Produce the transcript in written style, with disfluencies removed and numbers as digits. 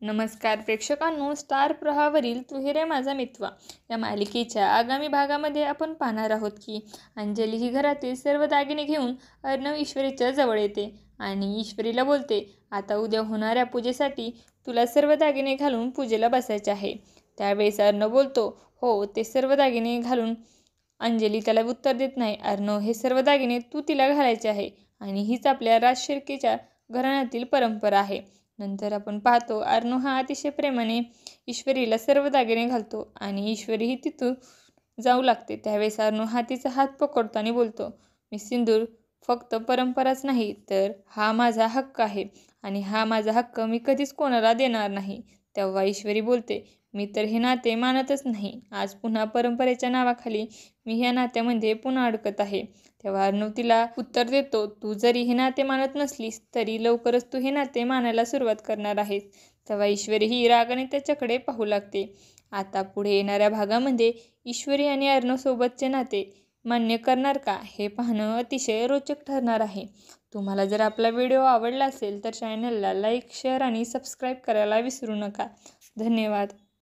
नमस्कार प्रेक्षकांनो, स्टार प्रवाहावरील तू ही रे माझा मितवा या मालिकेच्या आगामी भागामध्ये आपण पाहणार आहोत की अंजली ही घरातील सर्व दागिने घेऊन अर्णव ईश्वरीच्या जवळ येते आणि ईश्वरीला बोलते, आता उद्या होणाऱ्या पूजेसाठी तुला सर्व दागिने घालून पूजेला बसायचे आहे. त्यावेळेस अर्णव बोलतो, हो ते सर्व दागिने घालून. अंजली त्याला उत्तर देत नाही. अर्णव, हे सर्व दागिने तू तिला घालायचे आहे आणि हीच आपल्या राजशिर्केच्या घराण्यातील परंपरा आहे. नंतर आपण पाहतो अर्णव हा अतिशय प्रेमाने ईश्वरीला सर्व दागिने घालतो आणि ईश्वरी ही तिथून जाऊ लागते. त्यावेळेस अर्णव हा तिचा हात पकडतो आणि बोलतो, मी सिंदूर फक्त परंपराच नाही तर हा माझा हक्क आहे आणि हा माझा हक्क मी कधीच कोणाला देणार नाही. तेव्हा ईश्वरी बोलते, मी तर हे नाते मानतच नाही. आज पुन्हा परंपरेच्या नावाखाली मी ह्या नात्यामध्ये पुन्हा अडकत आहे. तेव्हा अर्णव तिला उत्तर देतो, तू जरी हे नाते मानत नसलीस तरी लवकरच तू हे नाते मानायला सुरुवात करणार आहेस. तेव्हा ईश्वरी ही रागाने त्याच्याकडे पाहू लागते. आता पुढे येणाऱ्या भागामध्ये ईश्वरी आणि अर्णव सोबतचे नाते मान्य करणार का हे पाहणं अतिशय रोचक ठरणार आहे. तुम्हाला जर आपला व्हिडिओ आवडला असेल तर चॅनलला लाईक, शेअर आणि सबस्क्राईब करायला विसरू नका. धन्यवाद.